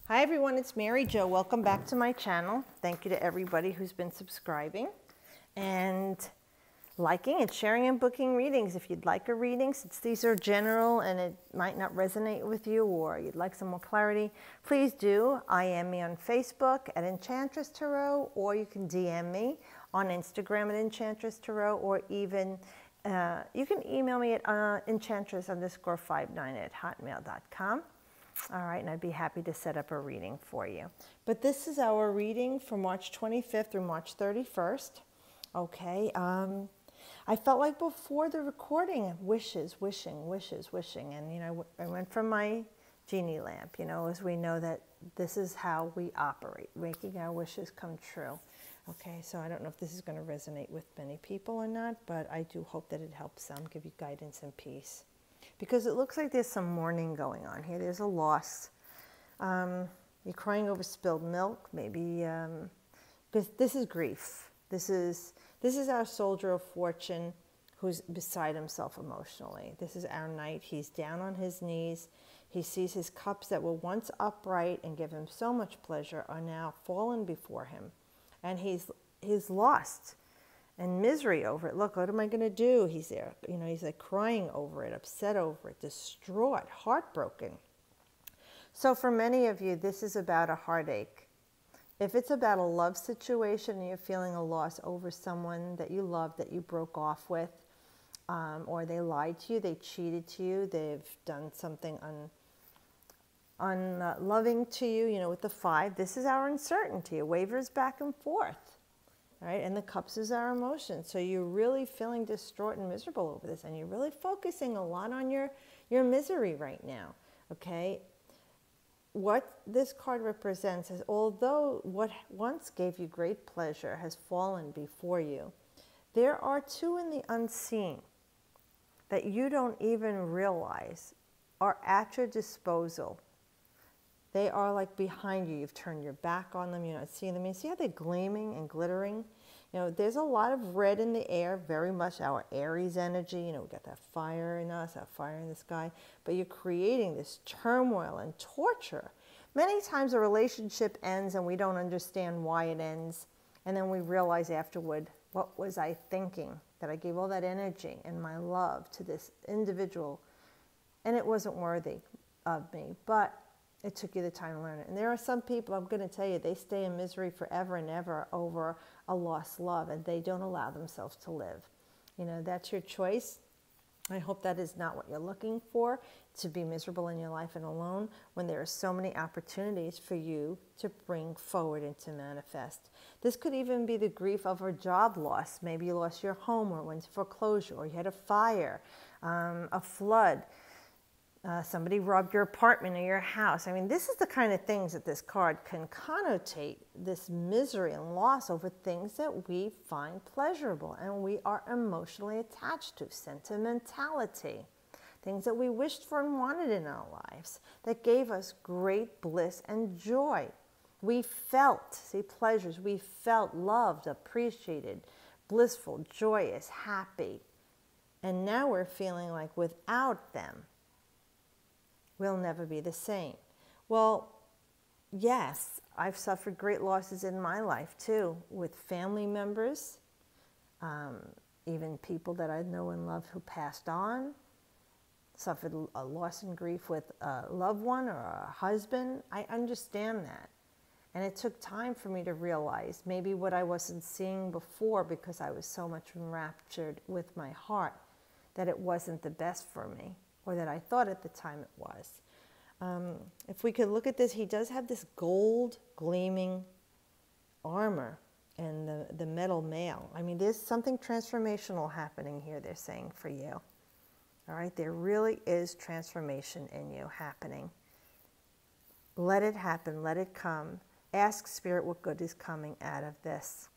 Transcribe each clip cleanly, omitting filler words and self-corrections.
Hi everyone, it's Mary Jo. Welcome back to my channel. Thank you to everybody who's been subscribing and liking and sharing and booking readings. If you'd like a reading, since these are general and it might not resonate with you or you'd like some more clarity, please do. IM me on Facebook at Enchantress Tarot, or you can DM me on Instagram at Enchantress Tarot, or even you can email me at enchantress_59@hotmail.com. All right, and I'd be happy to set up a reading for you. But this is our reading for March 25th through March 31st. Okay, I felt like before the recording, wishes, wishing. And, you know, I went from my genie lamp, you know, as we know that this is how we operate, making our wishes come true. Okay, so I don't know if this is going to resonate with many people or not, but I do hope that it helps some, give you guidance and peace. Because it looks like there's some mourning going on here. There's a loss. You're crying over spilled milk, maybe, because this is grief. This is our soldier of fortune who's beside himself emotionally. This is our knight. He's down on his knees. He sees his cups that were once upright and give him so much pleasure are now fallen before him. And he's lost and misery over it. Look, what am I going to do? He's there, you know, he's like crying over it, upset over it, distraught, heartbroken. So for many of you, this is about a heartache. If it's about a love situation and you're feeling a loss over someone that you love, that you broke off with, or they lied to you, they cheated to you, they've done something unloving to you, you know, with the 5, this is our uncertainty. It wavers back and forth. Right? And the cups is our emotion. So you're really feeling distraught and miserable over this, and you're really focusing a lot on your misery right now. Okay? What this card represents is, although what once gave you great pleasure has fallen before you, there are 2 in the unseen that you don't even realize are at your disposal. They are like behind you. You've turned your back on them. You're not seeing them. You see how they're gleaming and glittering? You know, there's a lot of red in the air, very much our Aries energy. You know, we got that fire in us, that fire in the sky. But you're creating this turmoil and torture. Many times a relationship ends and we don't understand why it ends. And then we realize afterward, what was I thinking? That I gave all that energy and my love to this individual, and it wasn't worthy of me. But it took you the time to learn it. And there are some people, I'm going to tell you, they stay in misery forever and ever over a lost love, and they don't allow themselves to live. You know, that's your choice. I hope that is not what you're looking for, to be miserable in your life and alone, when there are so many opportunities for you to bring forward and to manifest. This could even be the grief of a job loss. Maybe you lost your home, or went to foreclosure, or you had a fire, a flood. Somebody robbed your apartment or your house. I mean, this is the kind of things that this card can connotate, this misery and loss over things that we find pleasurable and we are emotionally attached to, sentimentality, things that we wished for and wanted in our lives that gave us great bliss and joy. We felt, see, pleasures, we felt loved, appreciated, blissful, joyous, happy. And now we're feeling like without them, we'll never be the same. Well, yes, I've suffered great losses in my life too, with family members, even people that I know and love who passed on, suffered a loss and grief with a loved one or a husband. I understand that. And it took time for me to realize maybe what I wasn't seeing before, because I was so much enraptured with my heart, that it wasn't the best for me, or that I thought at the time it was. If we could look at this, he does have this gold gleaming armor and the metal mail. I mean, there's something transformational happening here, they're saying, for you. All right, there really is transformation in you happening. Let it happen, let it come. Ask Spirit what good is coming out of this.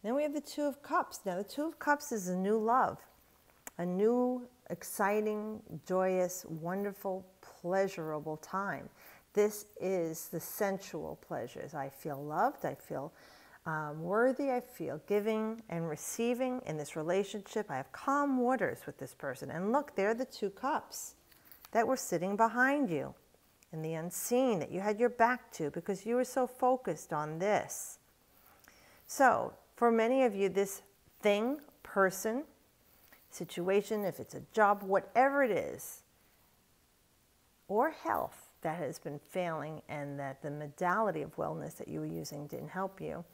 Then we have the 2 of Cups. Now, the 2 of Cups is a new love. A new, exciting, joyous, wonderful, pleasurable time. This is the sensual pleasures. I feel loved, I feel worthy, I feel giving and receiving in this relationship. I have calm waters with this person. And look, there are the 2 cups that were sitting behind you. in the unseen that you had your back to because you were so focused on this. So for many of you, this thing, person, situation, if it's a job, whatever it is, or health that has been failing and that the modality of wellness that you were using didn't help you,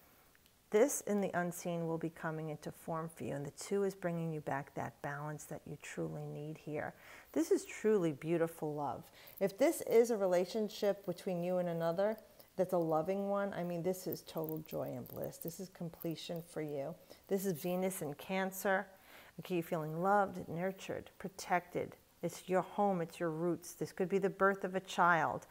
this in the unseen will be coming into form for you. And the two is bringing you back that balance that you truly need here. This is truly beautiful love. If this is a relationship between you and another that's a loving one, I mean, this is total joy and bliss. This is completion for you. This is Venus in Cancer. Okay, you're feeling loved, nurtured, protected. It's your home, it's your roots. This could be the birth of a child.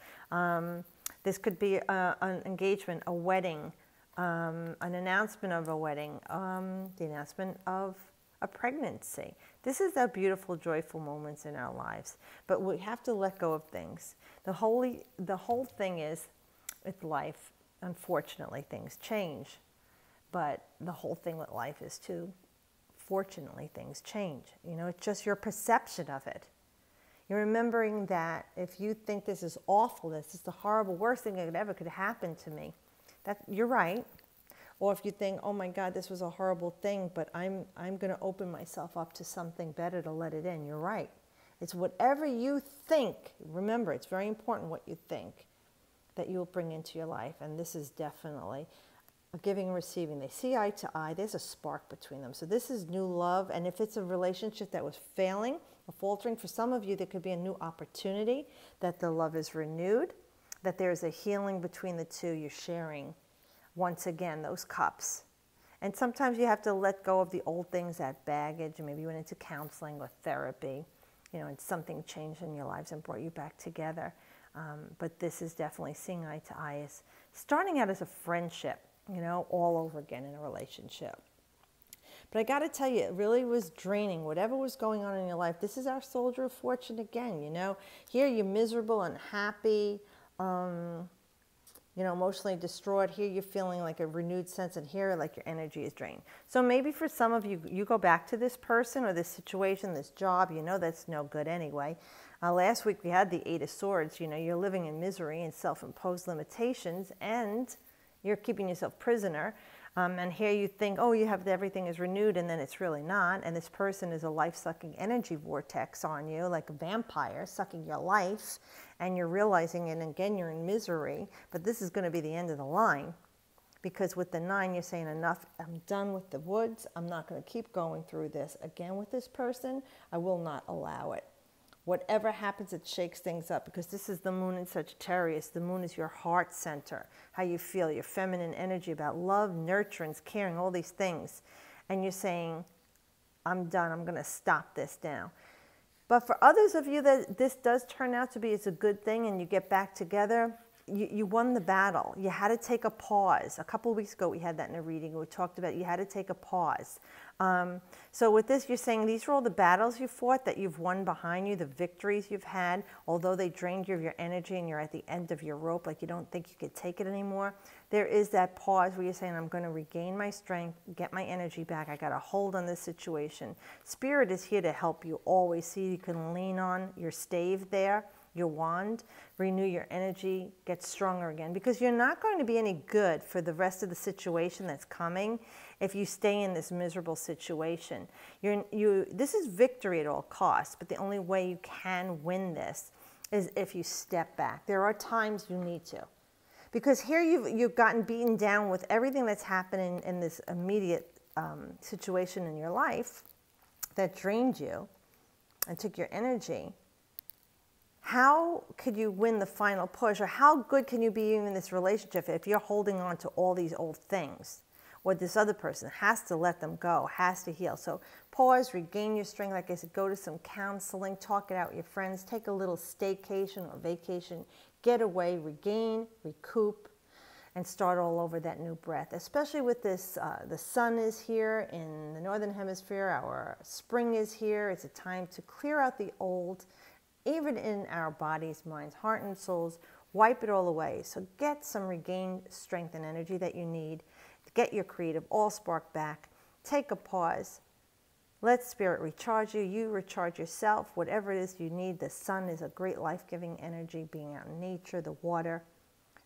This could be an engagement, a wedding, an announcement of a wedding, the announcement of a pregnancy. This is the beautiful, joyful moments in our lives. But we have to let go of things. The whole thing is, with life, unfortunately, things change. But the whole thing with life is too, fortunately, things change. You know, it's just your perception of it. You're remembering that if you think this is awful, this is the horrible, worst thing that ever could happen to me, that you're right. Or if you think, oh my God, this was a horrible thing, but I'm going to open myself up to something better to let it in. You're right. It's whatever you think. Remember, it's very important what you think that you will bring into your life. And this is definitely a giving and receiving. They see eye to eye. There's a spark between them. So this is new love. And if it's a relationship that was failing or faltering, for some of you, there could be a new opportunity, that the love is renewed, that there's a healing between the two. You're sharing, once again, those cups. And sometimes you have to let go of the old things, that baggage, and maybe you went into counseling or therapy, you know, and something changed in your lives and brought you back together. But this is definitely seeing eye to eye, is starting out as a friendship, you know, all over again in a relationship. But I got to tell you, it really was draining, whatever was going on in your life. This is our soldier of fortune again, you know. Here you're miserable, unhappy, you know, emotionally distraught. Here you're feeling like a renewed sense, and here like your energy is drained. So maybe for some of you, you go back to this person or this situation, this job, you know that's no good anyway. Last week we had the Eight of Swords. You know, you're living in misery and self-imposed limitations, and you're keeping yourself prisoner. And here you think, oh, you have everything is renewed, and then it's really not. And this person is a life-sucking energy vortex on you, like a vampire sucking your life. And you're realizing it, and again, you're in misery. But this is going to be the end of the line. Because with the 9, you're saying, enough, I'm done with the woods. I'm not going to keep going through this again with this person. I will not allow it. Whatever happens, it shakes things up, because this is the moon in Sagittarius. The moon is your heart center, how you feel, your feminine energy about love, nurturance, caring, all these things. And you're saying, I'm done. I'm going to stop this now. But for others of you that this does turn out to be, it's a good thing, and you get back together, you won the battle. You had to take a pause. A couple of weeks ago, we had that in a reading. We talked about you had to take a pause. So with this, you're saying these are all the battles you fought that you've won behind you, the victories you've had, although they drained you of your energy and you're at the end of your rope, like you don't think you could take it anymore. There is that pause where you're saying, I'm going to regain my strength, get my energy back. I got a hold on this situation. Spirit is here to help you always. See, you can lean on your stave there, your wand, renew your energy, get stronger again, because you're not going to be any good for the rest of the situation that's coming if you stay in this miserable situation. This is victory at all costs, but the only way you can win this is if you step back. There are times you need to. Because here you've gotten beaten down with everything that's happening in this immediate situation in your life that drained you and took your energy. How could you win the final push, or how good can you be in this relationship if you're holding on to all these old things? Or this other person has to let them go, has to heal. So pause, regain your strength. Like I said, go to some counseling, talk it out with your friends, take a little staycation or vacation, get away, regain, recoup, and start all over that new breath. Especially with this, the sun is here in the Northern Hemisphere, our spring is here. It's a time to clear out the old, even in our bodies, minds, heart, and souls, wipe it all away. So get some regained strength and energy that you need. Get your creative all spark back. Take a pause. Let Spirit recharge you. You recharge yourself. Whatever it is you need. The sun is a great life-giving energy, being out in nature, the water.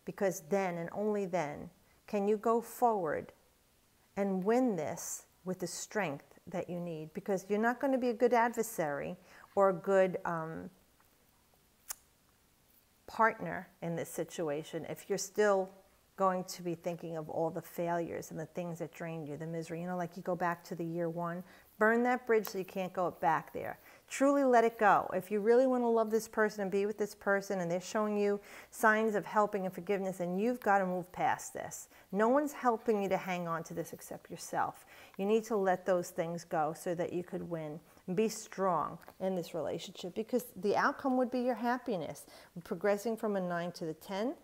Because then and only then can you go forward and win this with the strength that you need. Because you're not going to be a good adversary or a good partner in this situation if you're still going to be thinking of all the failures and the things that drained you, the misery. You know, like you go back to the year one, burn that bridge so you can't go back there. Truly let it go. If you really want to love this person and be with this person and they're showing you signs of helping and forgiveness, and you've got to move past this. No one's helping you to hang on to this except yourself. You need to let those things go so that you could win and be strong in this relationship, because the outcome would be your happiness. Progressing from a 9 to the 10.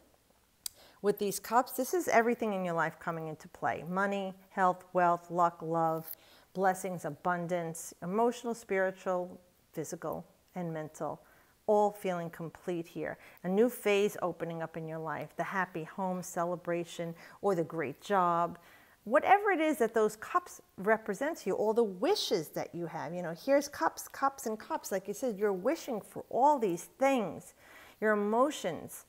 With these cups, this is everything in your life coming into play. Money, health, wealth, luck, love, blessings, abundance, emotional, spiritual, physical, and mental, all feeling complete here. A new phase opening up in your life, the happy home celebration or the great job. Whatever it is that those cups represent to you, all the wishes that you have. You know, here's cups, cups, and cups. Like you said, you're wishing for all these things. Your emotions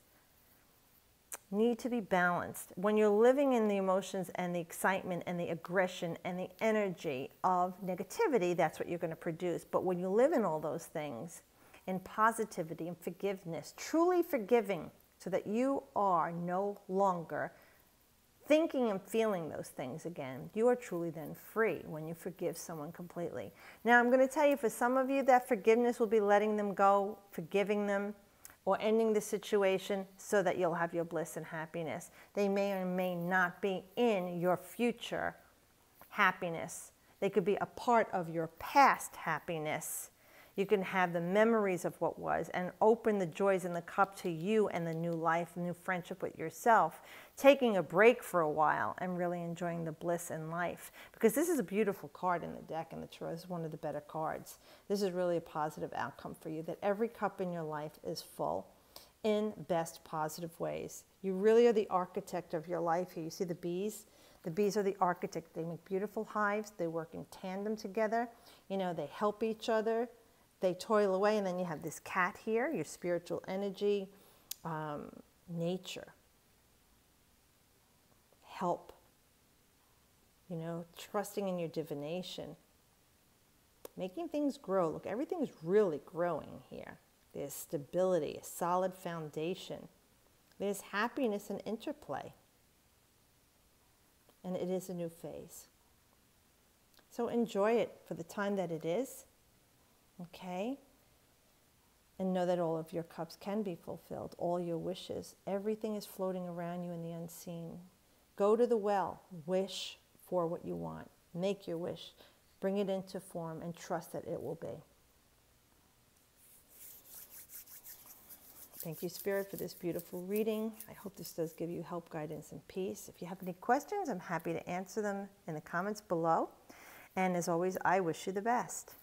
need to be balanced. When you're living in the emotions and the excitement and the aggression and the energy of negativity, that's what you're going to produce. But when you live in all those things, in positivity and forgiveness, truly forgiving, so that you are no longer thinking and feeling those things again, you are truly then free when you forgive someone completely. Now, I'm going to tell you, for some of you, that forgiveness will be letting them go, forgiving them, or ending the situation so that you'll have your bliss and happiness. They may or may not be in your future happiness. They could be a part of your past happiness. You can have the memories of what was and open the joys in the cup to you and the new life, new friendship with yourself, taking a break for a while and really enjoying the bliss in life. Because this is a beautiful card in the deck, and the Tarot is one of the better cards. This is really a positive outcome for you, that every cup in your life is full in best positive ways. You really are the architect of your life here. You see the bees? The bees are the architect. They make beautiful hives. They work in tandem together. You know, they help each other. They toil away, and then you have this cat here, your spiritual energy, nature, help, you know, trusting in your divination, making things grow. Look, everything is really growing here. There's stability, a solid foundation. There's happiness and interplay. And it is a new phase. So enjoy it for the time that it is. Okay? And know that all of your cups can be fulfilled, all your wishes. Everything is floating around you in the unseen. Go to the well, wish for what you want. Make your wish, bring it into form, and trust that it will be. Thank you, Spirit, for this beautiful reading. I hope this does give you help, guidance, and peace. If you have any questions, I'm happy to answer them in the comments below. And as always, I wish you the best.